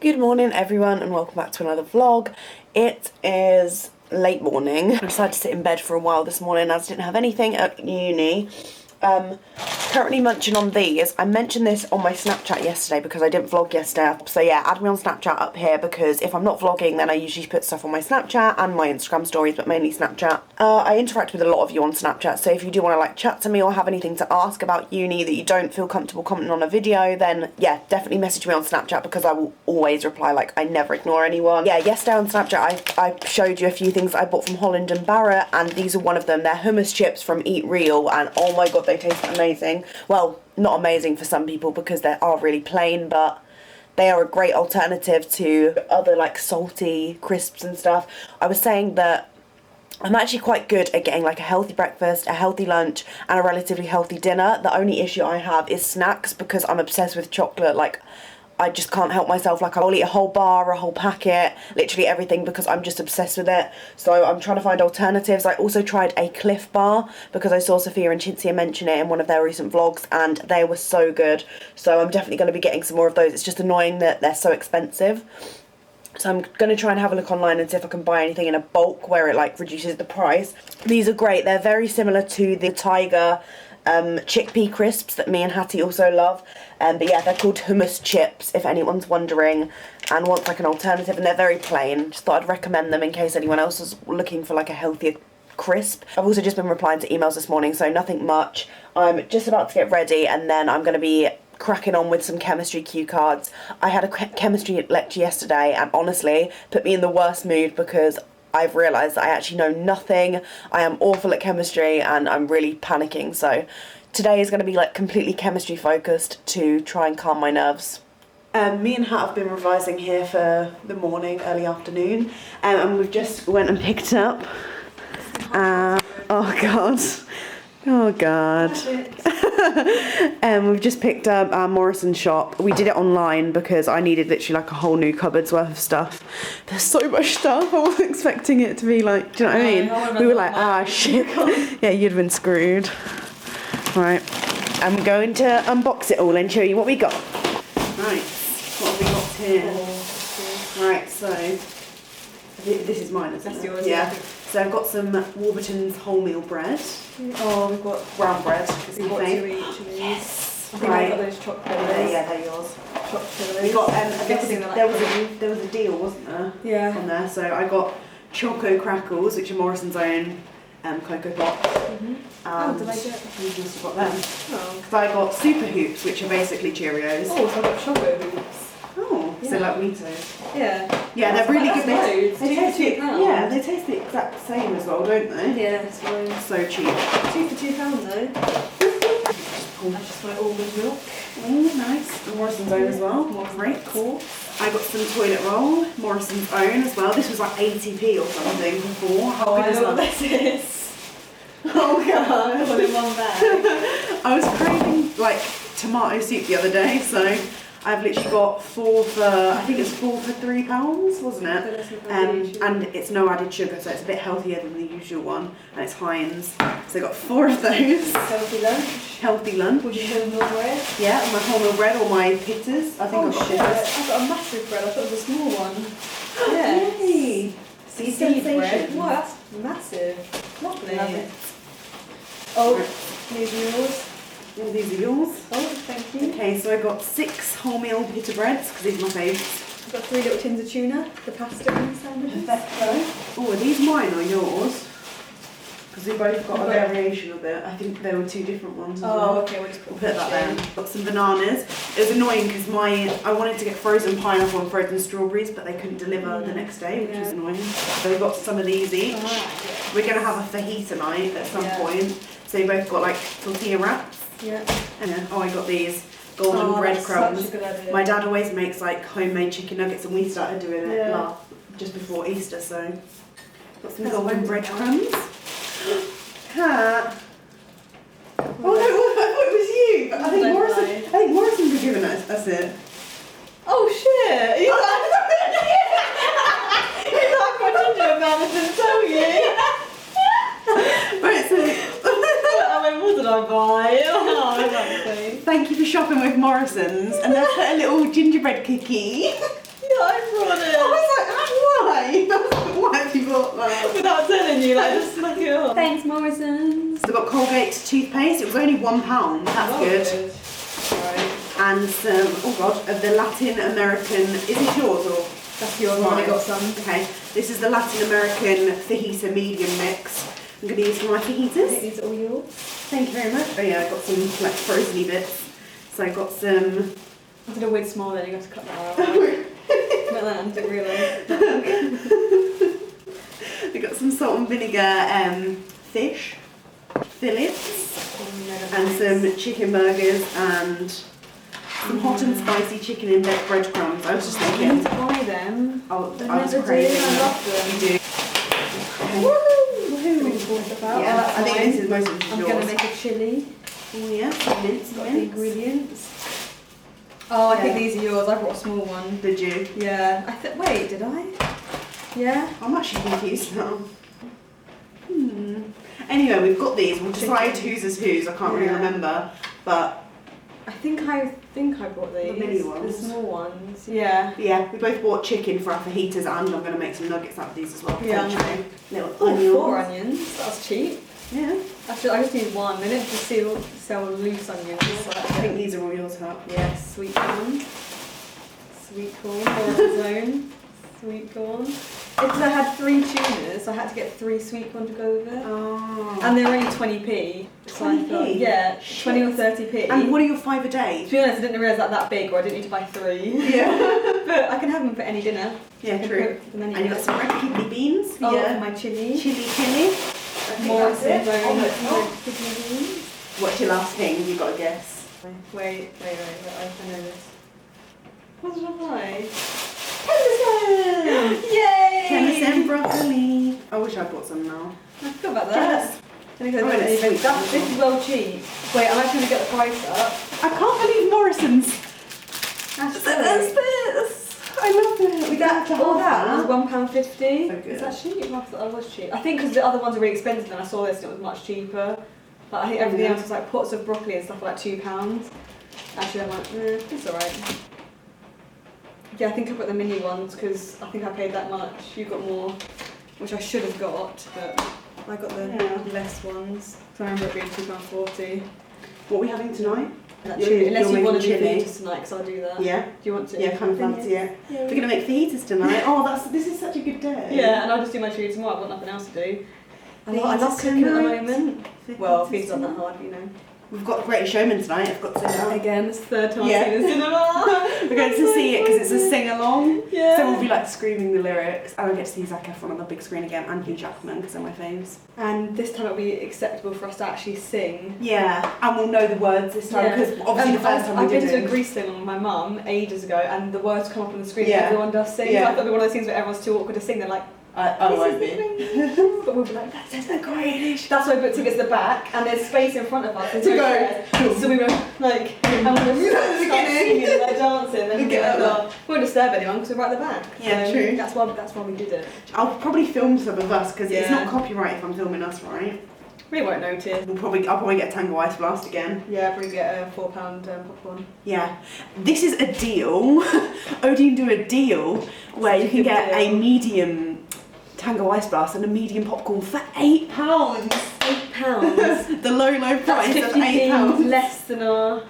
Good morning everyone and welcome back to another vlog. It is late morning. I decided to sit in bed for a while this morning as I didn't have anything at uni. Currently munching on these. I mentioned this on my Snapchat yesterday because I didn't vlog yesterday. So yeah, add me on Snapchat up here because if I'm not vlogging then I usually put stuff on my Snapchat and my Instagram stories, but mainly Snapchat. I interact with a lot of you on Snapchat, so if you do want to like chat to me or have anything to ask about uni that you don't feel comfortable commenting on a video, then yeah, definitely message me on Snapchat because I will always reply. Like, I never ignore anyone. Yeah, yesterday on Snapchat I showed you a few things I bought from Holland and Barrett, and these are one of them. They're hummus chips from Eat Real, and oh my god, they taste amazing. Well, not amazing for some people because they are really plain, but they are a great alternative to other like salty crisps and stuff. I was saying that I'm actually quite good at getting like a healthy breakfast, a healthy lunch and a relatively healthy dinner. The only issue I have is snacks because I'm obsessed with chocolate. Like, I just can't help myself. Like, I'll eat a whole bar, a whole packet, literally everything because I'm just obsessed with it. So I'm trying to find alternatives. I also tried a Cliff Bar because I saw Sophia and Cinzia mention it in one of their recent vlogs and they were so good. So I'm definitely going to be getting some more of those. It's just annoying that they're so expensive. So I'm going to try and have a look online and see if I can buy anything in a bulk where it like reduces the price. These are great. They're very similar to the Tiger chickpea crisps that me and Hattie also love. But yeah, they're called hummus chips if anyone's wondering and wants like an alternative, and they're very plain. Just thought I'd recommend them in case anyone else is looking for like a healthier crisp. I've also just been replying to emails this morning, so nothing much. I'm just about to get ready and then I'm going to be cracking on with some chemistry cue cards. I had a chemistry lecture yesterday and honestly put me in the worst mood because I've realised that I actually know nothing. I am awful at chemistry and I'm really panicking, so today is going to be like completely chemistry focused to try and calm my nerves. Me and Hat have been revising here for the morning, early afternoon, and we've just went and picked up oh god we've just picked up our Morrisons shop. We did it online because I needed literally like a whole new cupboard's worth of stuff. There's so much stuff. I wasn't expecting it to be like, do you know what I mean? We were like, ah shit. Yeah, you'd have been screwed. Right, I'm going to unbox it all and show you what we got. Right, what have we got here? Right, so this is mine, isn't it? That's yours, yeah. So I've got some Warburton's wholemeal bread. Oh, we've got brown bread. We've got 2 each of these. Yes. I think I got those chocolate. Yeah, they're yours. Chocolate. We got there was a deal, wasn't there? Yeah. On there. So I got Choco Crackles, which are Morrison's own Cocoa Pops. Oh, did I get? You must have got them. Oh. Because I got Super Hoops, which are basically Cheerios. Oh, so I got Choco Hoops. Oh, yeah. So like Weetos. Yeah. Yeah, they're really good. They taste £2. Yeah, they taste the exact same as well, don't they? Yeah, it's fine. So cheap. 2 for £2 though. That's just my almond milk. Oh, nice. And Morrison's own as well. Great. Cool. I got some toilet roll, Morrison's own as well. This was like 80p or something before. Oh, I know what this is. Oh god. Put in one bag. I was craving like tomato soup the other day, so I've literally got 4 for, I think it's 4 for £3, wasn't it? And it's no added sugar, so it's a bit healthier than the usual one, and it's Heinz. So I got 4 of those. Healthy lunch. Healthy lunch. Would you wholemeal bread? Yeah, my wholemeal bread or my pizzas. I think I've got pizzas. I've got a massive bread. I thought it was a small one. Yeah. Yay! Seed bread. Wow, that's massive. Lovely. Love it. Oh, these are yours. All these are yours. Oh, thank you. Okay, so I got 6 wholemeal pita breads because these are my favourites. I've got 3 little tins of tuna, the pasta and sandwiches. Oh, are these mine or yours? Because we both got a variation of it. I think there were 2 different ones as well. Okay, we'll just put that there. Got some bananas. It was annoying because I wanted to get frozen pineapple and frozen strawberries, but they couldn't deliver the next day, which was annoying. So we got some of these each. We're going to have a fajita night at some point. So we both got like tortilla wraps. Yeah. And oh, I got these golden breadcrumbs. My dad always makes like homemade chicken nuggets, and we started doing it just before Easter. So got some golden breadcrumbs. Cat. Oh no, I thought it was you. I think Morrisons were giving us it. Oh shit! You like my ginger man didn't tell you. Right, so what did I buy? Oh, exactly. Thank you for shopping with Morrisons, and they've put a little gingerbread cookie. and you like just smack it on. Thanks, Morrisons. So I've got Colgate toothpaste. It was only £1. That's good. Right. And some, oh god, of the Latin American. Is it yours or? That's yours. I've already got some. Okay. This is the Latin American fajita medium mix. I'm going to use my fajitas. I think these are all yours. Thank you very much. Oh yeah, I've got some like frozen bits. So I got some. I did a weird smile then. You got to cut that out. Not that, I didn't realise. We got some salt and vinegar fish fillets and some chicken burgers and some hot and spicy chicken in breadcrumbs. I was just I thinking. need to buy them. Oh, I I was never crazy. do. I love them. You do. Okay. Woohoo! Yeah, I think this is most of this is I'm yours. going to make a chilli. Oh yeah, some mince, Got the ingredients. Oh, I think these are yours. I brought a small one. Did you? Yeah. Wait, did I? Yeah. I'm actually confused now. Anyway, we've got these. We'll decide whose is whose. I can't really remember, but I think I bought these. The mini ones. The small ones. Yeah. yeah, we both bought chicken for our fajitas, and I'm going to make some nuggets out of these as well. Yeah. Potentially. Little Oh, onions. 4 onions. That was cheap. Yeah. Actually, I just need one. They don't just sell loose onions. So I think these are all yours, huh? yeah, sweet corn. Sweet corn, Morrisons own. Sweet corn. Because I had 3 tunas, so I had to get 3 sweet corn to go with it. Oh. And they're only 20p. So I 20p? thought, yeah, Shit. 20 or 30p. And what are your 5 a day? To be honest, I didn't realise that big, or I didn't need to buy 3. Yeah. But I can have them for any dinner. Yeah, I can true. cook them And you've got anywhere. some red kidney beans. Oh, Yeah. for my chilli. Chili. Morrisons That's it. own Oh, it's not. red kidney beans. What's your last thing? You've got to guess. Wait, I know this. What did I buy? Tennyson! Yay! Tennyson broccoli. I wish I bought some now. I forgot about that. Yes. I think I Oh, don't it's even. sweet. This is well cheap. Wait, I'm actually gonna get the price up. I can't believe Morrisons. That's this. I love it. We don't have to all half that was £1.50. So good. Is that cheap? I thought that was cheap. I think because the other ones are really expensive, and I saw this and it was much cheaper. But I think everything else was like pots of broccoli and stuff like £2. Actually, I'm like, it's alright. Yeah, I think I got the mini ones because I think I paid that much. You got more, which I should have got, but I got the less ones. So I remember it being £2.40. What are we having tonight? That You're- chilli, unless you're you want to do making chilli. fajitas tonight, because I'll do that. Yeah. Do you want to? Yeah, kind of fancy it. Yeah. We're going to make fajitas tonight. Oh, this is such a good day. Yeah, and I'll just do my chilli tomorrow. I've got nothing else to do. I love Fajitas cooking at the tonight. moment. Well, fajitas aren't that hard, you know. We've got Great Showman tonight. I've got to sit down. Again, it's the third time Yeah. I've seen the cinema. We're going to see it because it's a sing-along. Yeah. So we'll be like screaming the lyrics. And I'll get to see Zac Efron on the big screen again and Hugh Jackman because they're my faves. And this time it'll be acceptable for us to actually sing. Yeah, and we'll know the words this time because obviously the first time we I've been didn't. to a Grease thing with my mum ages ago, and the words come up on the screen Yeah. and everyone does sing. Yeah. So I thought it'd be one of those things where everyone's too awkward to sing. They're like, I won't this be. is the Great. But we'll be like, that's the Great. That's why we booked tickets at the back, and there's space in front of us. There's To no go. chairs. So we were like, and we were start singing and like dancing, and Get like, up. we won't disturb anyone because we're right at the back. Yeah, So true. That's why we did it. I'll probably film some of us because it's Yeah. not copyright if I'm filming us, right? We won't notice. I'll probably get Tango Ice Blast again. Yeah, probably get a £4 popcorn. Yeah. This is a deal. Odeon do a deal where Such you a can good get deal. a medium Tango Ice Blast and a medium popcorn for £8. £8. The low That's price of 50p £8. less than our.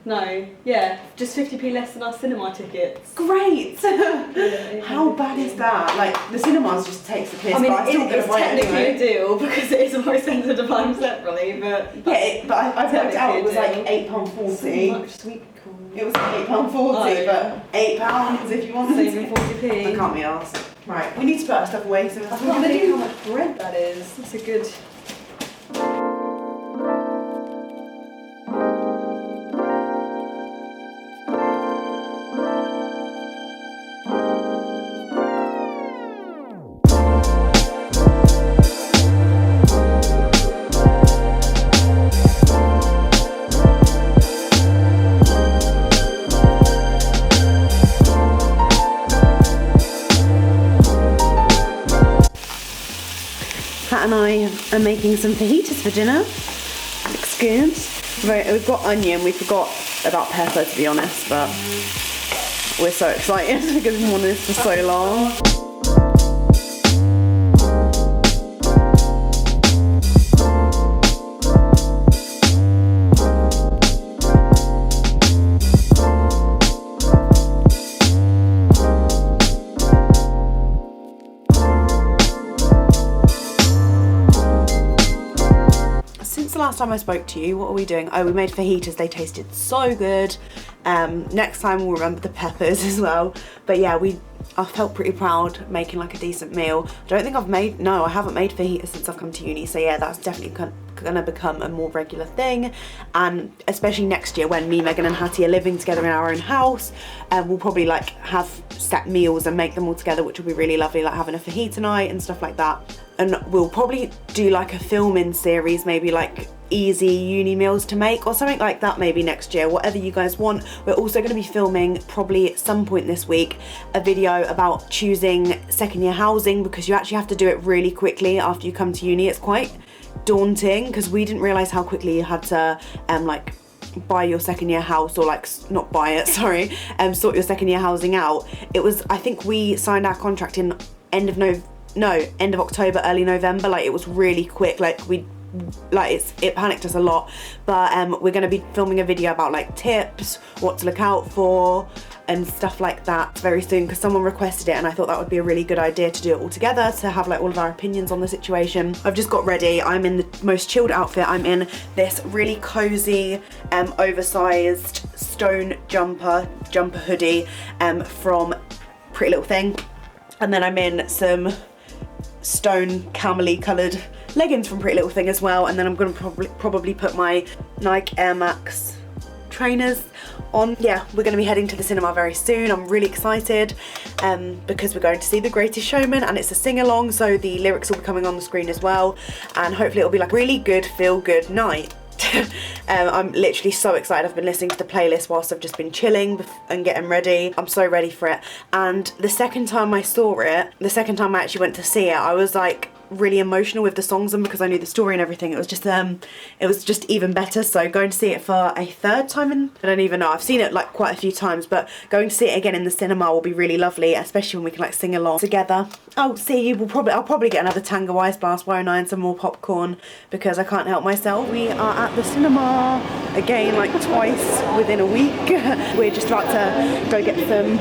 No, yeah, just 50p less than our cinema tickets. Great! Yeah, How bad is that? Like, the cinemas just takes the piss, I mean, but I'm still going it's to buy it technically anyway. a deal because it is more expensive to buy them separately, but. Yeah, but I've worked out it was like Technically £8.40. So much sweet corn. It was £8.40, Oh. but £8 if you wanted Saving it. 40p. I can't be arsed. Right, we need to put our stuff away, so I we're can't going to believe how do. much bread that is. That's a good. Pat and I are making some fajitas for dinner. Looks good. Right, we've got onion. We forgot about pepper, to be honest, but we're so excited because we've wanted this for so long. last time I spoke to you, what are we doing? Oh, we made fajitas. They tasted so good. Next time we'll remember the peppers as well. But yeah, I felt pretty proud making like a decent meal. I don't think I haven't made fajitas since I've come to uni. So yeah, that's definitely gonna become a more regular thing. And especially next year when me, Megan and Hattie are living together in our own house, we'll probably like have set meals and make them all together, which will be really lovely, like having a fajita night and stuff like that. And we'll probably do like a filming series, maybe like easy uni meals to make or something like that, maybe next year, whatever you guys want. We're also going to be filming probably at some point this week a video about choosing second year housing, because you actually have to do it really quickly after you come to uni. It's quite daunting because we didn't realize how quickly you had to like buy your second year house, or like not buy it, sorry, sort your second year housing out. It was, I think we signed our contract in end of October, early November. Like it was really quick. Like it panicked us a lot. But we're going to be filming a video about like tips, what to look out for and stuff like that very soon, because someone requested it and I thought that would be a really good idea to do it all together, to have like all of our opinions on the situation. I've just got ready. I'm in the most chilled outfit. I'm in this really cozy oversized stone jumper hoodie from Pretty Little Thing, and then I'm in some stone camely coloured leggings from Pretty Little Thing as well, and then I'm going to probably put my Nike Air Max trainers on. Yeah, we're going to be heading to the cinema very soon. I'm really excited because we're going to see The Greatest Showman, and it's a sing-along, so the lyrics will be coming on the screen as well, and hopefully it'll be like a really good feel-good night. I'm literally so excited. I've been listening to the playlist whilst I've just been chilling and getting ready. I'm so ready for it. And the second time I saw it, the second time I actually went to see it, I was like really emotional with the songs, and because I knew the story and everything, it was just even better. So going to see it for a third time, and I don't even know, I've seen it like quite a few times, but going to see it again in the cinema will be really lovely, especially when we can like sing along together. I'll probably get another Tango Ice Blast, won't I, and some more popcorn, because I can't help myself. We are at the cinema again, like twice within a week. We're just about to go get some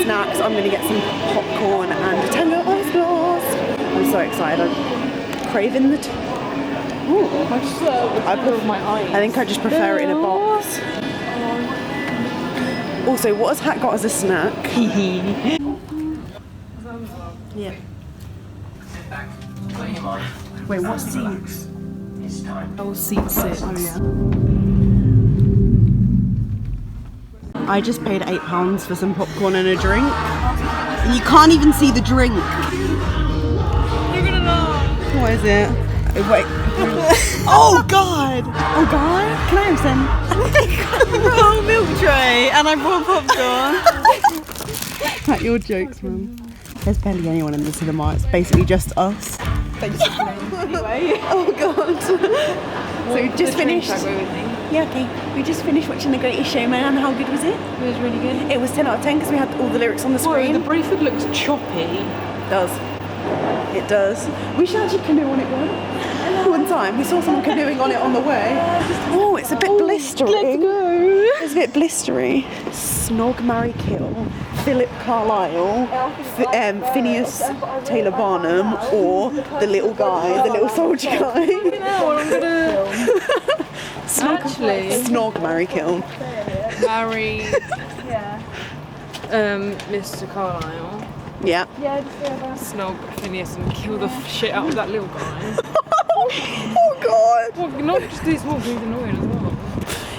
snacks. I'm gonna get some popcorn and a Tango Ice Blast. I'm so excited. I'm craving the ooh, I think I just prefer it in a box. Also, what has Hat got as a snack? Yeah. Wait, what seats? Oh, seat 6. Oh yeah. I just paid £8 for some popcorn and a drink. And you can't even see the drink. What is it? Oh, wait. Oh God! Oh God! Can I have some? I brought a milk tray and I brought popcorn. Like your jokes, Mum. There's barely anyone in the cinema. It's basically just us. Anyway. Oh God! So we just finished. Yeah, okay. We just finished watching The Greatest Showman, and how good was it? It was really good. It was 10 out of 10 because we had all the lyrics on the screen. The Brayford looks choppy. It does. It does. We should actually canoe on it one time. We saw someone canoeing on it on the way. Oh, it's a bit blistery. Let's go. It's a bit blistery. Snog, marry, kill. Philip Carlyle, Phineas Taylor Barnum, or the little guy, the little soldier guy. Snog, marry, kill. Marry Mr. Carlyle. Yeah. Snog Phineas and kill the shit out of that little guy. Oh God. Well, not just this one, he's annoying as well.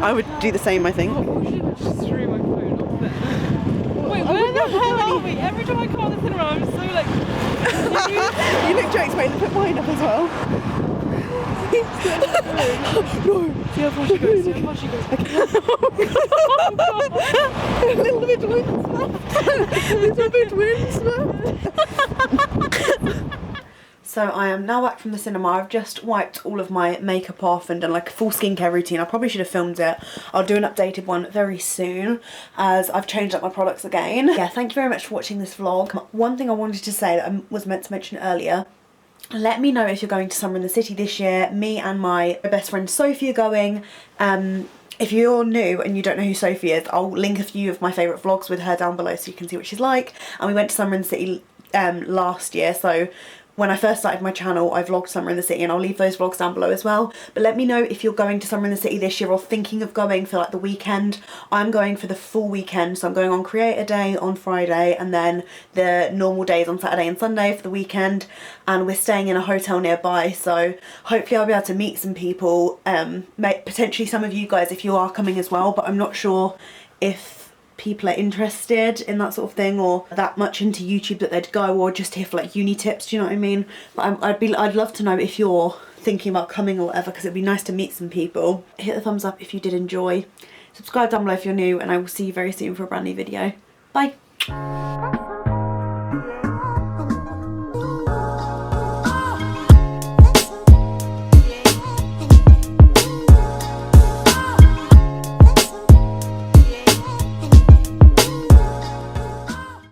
I would do the same, I think. Oh shit, I just threw my phone off there. Wait, where the hell are we? Every time I come on the cinema, I'm so like... You look jokes, mate. Put mine up as well. No. See how far she goes, see how far she goes. A little bit windswept. So I am now back from the cinema. I've just wiped all of my makeup off and done like a full skincare routine. I probably should have filmed it. I'll do an updated one very soon as I've changed up my products again. Yeah, thank you very much for watching this vlog. One thing I wanted to say that I was meant to mention earlier. Let me know if you're going to Summer in the City this year. Me and my best friend Sophie are going. If you're new and you don't know who Sophie is, I'll link a few of my favourite vlogs with her down below so you can see what she's like. And we went to Summer in the City last year, so when I first started my channel, I vlogged Summer in the City, and I'll leave those vlogs down below as well. But let me know if you're going to Summer in the City this year or thinking of going for like the weekend. I'm going for the full weekend, so I'm going on Creator Day on Friday and then the normal days on Saturday and Sunday for the weekend, and we're staying in a hotel nearby, so hopefully I'll be able to meet some people, potentially some of you guys if you are coming as well, but I'm not sure if people are interested in that sort of thing or that much into YouTube that they'd go, or just here for like uni tips, do you know what I mean? But I'd love to know if you're thinking about coming or whatever, because it'd be nice to meet some people. Hit the thumbs up if you did enjoy, subscribe down below if you're new, and I will see you very soon for a brand new video. Bye.